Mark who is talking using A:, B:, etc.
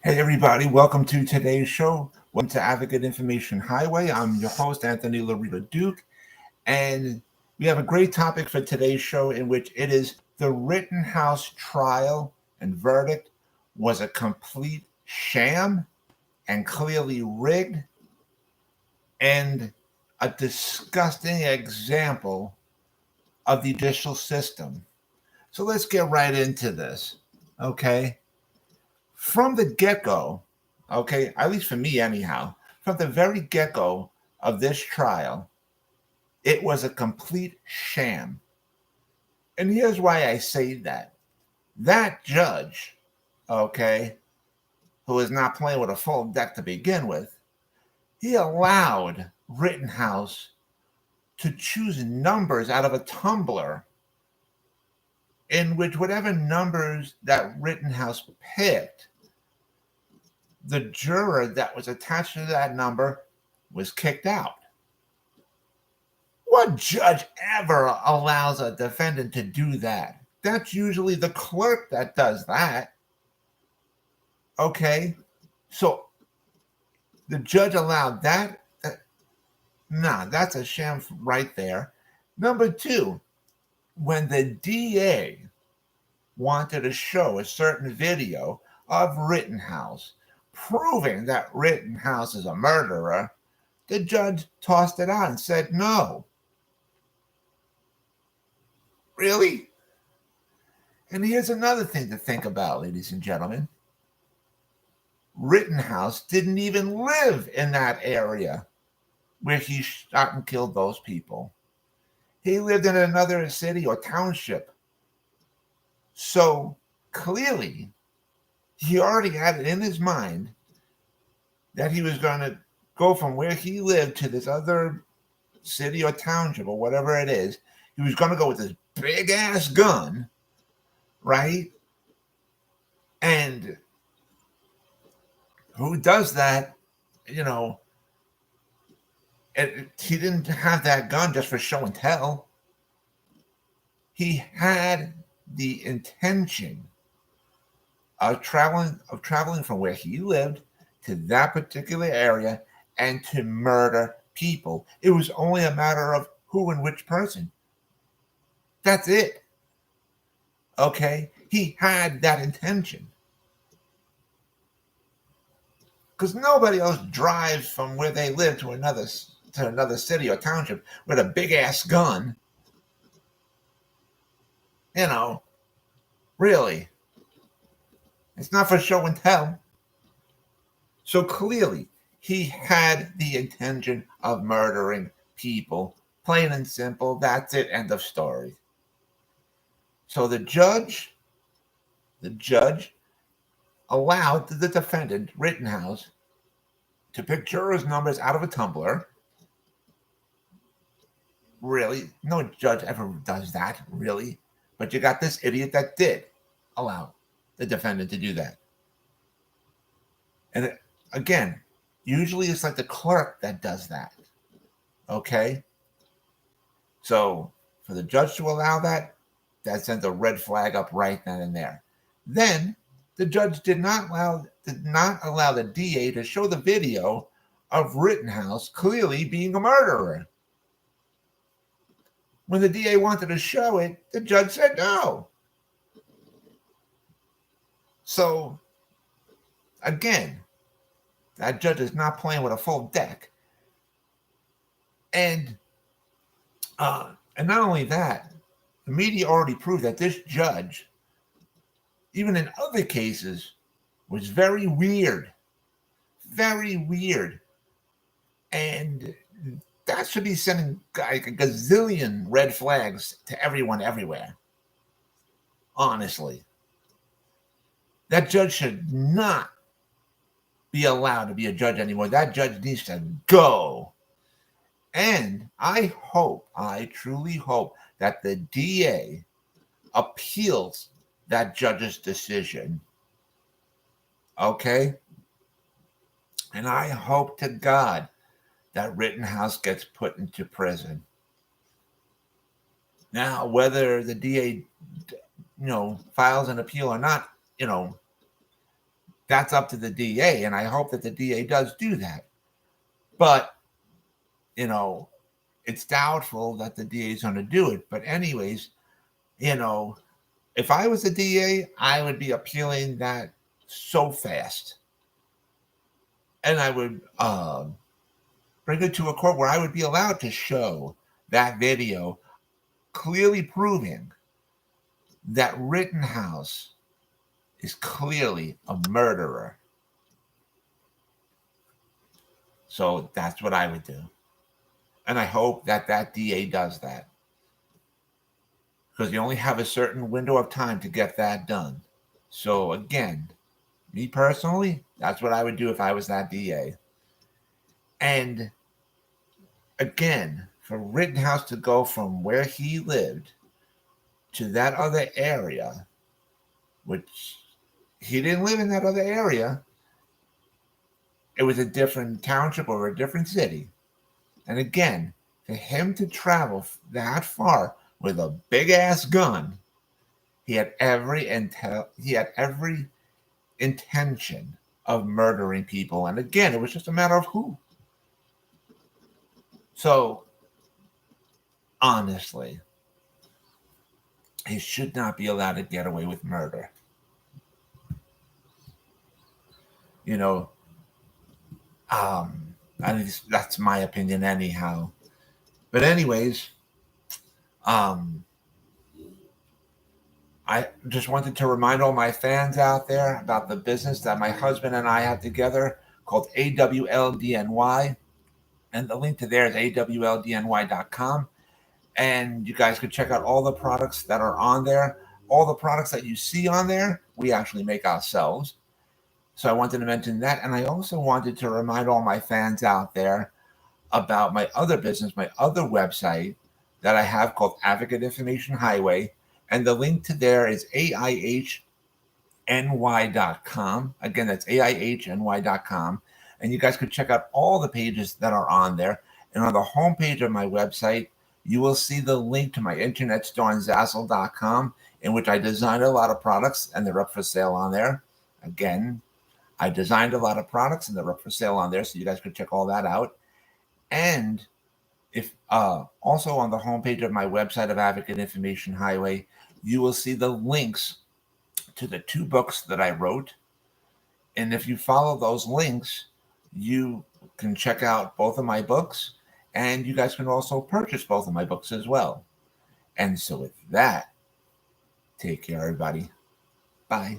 A: Hey, everybody, welcome to today's show. Welcome to Advocate Information Highway. I'm your host, Anthony Lorito-Duke, and we have a great topic for today's show in which it is the Rittenhouse trial and verdict was a complete sham and clearly rigged and a disgusting example of the judicial system. So let's get right into this, okay? From the get-go, okay, at least for me anyhow, from the very get-go of this trial, it was a complete sham. And here's why I say that. That judge, okay, who is not playing with a full deck to begin with, he allowed Rittenhouse to choose numbers out of a tumbler in which whatever numbers that Rittenhouse picked, the juror that was attached to that number was kicked out. What judge ever allows a defendant to do that? That's usually the clerk that does that. Okay? So the judge allowed that? Nah, that's a sham right there. Number two, when the DA wanted to show a certain video of Rittenhouse proving that Rittenhouse is a murderer, the judge tossed it out and said no. Really? And here's another thing to think about, ladies and gentlemen. Rittenhouse didn't even live in that area where he shot and killed those people. He lived in another city or township. So clearly, he already had it in his mind that he was going to go from where he lived to this other city or township or whatever it is. He was going to go with this big ass gun, right? And who does that? You know, he didn't have that gun just for show and tell. He had the intention of traveling from where he lived to that particular area and to murder people. It was only a matter of who and which person. That's it. Okay? He had that intention. Because nobody else drives from where they live to another city or township with a big ass gun. You know, really. It's not for show and tell. So clearly, he had the intention of murdering people. Plain and simple. That's it. End of story. So the judge allowed the defendant, Rittenhouse, to pick jurors' numbers out of a tumbler. Really? No judge ever does that, really. But you got this idiot that did allow the defendant to do that. And again, usually it's like the clerk that does that. Okay? So for the judge to allow that, that sent a red flag up right then and there. Then the judge did not allow the DA to show the video of Rittenhouse clearly being a murderer. When the DA wanted to show it, the judge said no. So, again, that judge is not playing with a full deck. And not only that, the media already proved that this judge, even in other cases, was very weird. Very weird. And that should be sending like a gazillion red flags to everyone everywhere. Honestly. That judge should not be allowed to be a judge anymore. That judge needs to go. And I truly hope that the DA appeals that judge's decision. Okay? And I hope to God that Rittenhouse gets put into prison. Now, whether the DA, files an appeal or not, that's up to the DA, and I hope that the DA does do that. But, it's doubtful that the DA is going to do it. But anyways, if I was a DA, I would be appealing that so fast. And I would bring it to a court where I would be allowed to show that video clearly proving that Rittenhouse is clearly a murderer. So that's what I would do. And I hope that that DA does that. Because you only have a certain window of time to get that done. So again, me personally, that's what I would do if I was that DA. And again, for Rittenhouse to go from where he lived to that other area, which he didn't live in that other area, it was a different township or a different city. And again, for him to travel that far with a big ass gun, he had every intention of murdering people. And again, it was just a matter of who. So honestly, he should not be allowed to get away with murder. That's my opinion anyhow. But anyways, I just wanted to remind all my fans out there about the business that my husband and I have together called AWLDNY. And the link to there is awldny.com. And you guys can check out all the products that are on there. All the products that you see on there, we actually make ourselves. So I wanted to mention that. And I also wanted to remind all my fans out there about my other business, my other website that I have called Advocate Information Highway. And the link to there is AIHNY.com. Again, that's AIHNY.com. And you guys could check out all the pages that are on there. And on the homepage of my website, you will see the link to my internet store on Zazzle.com, in which I designed a lot of products and they're up for sale on there. Again, I designed a lot of products and they're up for sale on there, so you guys could check all that out. And if also on the homepage of my website of Advocate Information Highway, you will see the links to the 2 books that I wrote. And if you follow those links, you can check out both of my books, and you guys can also purchase both of my books as well. And so with that, take care, everybody. Bye.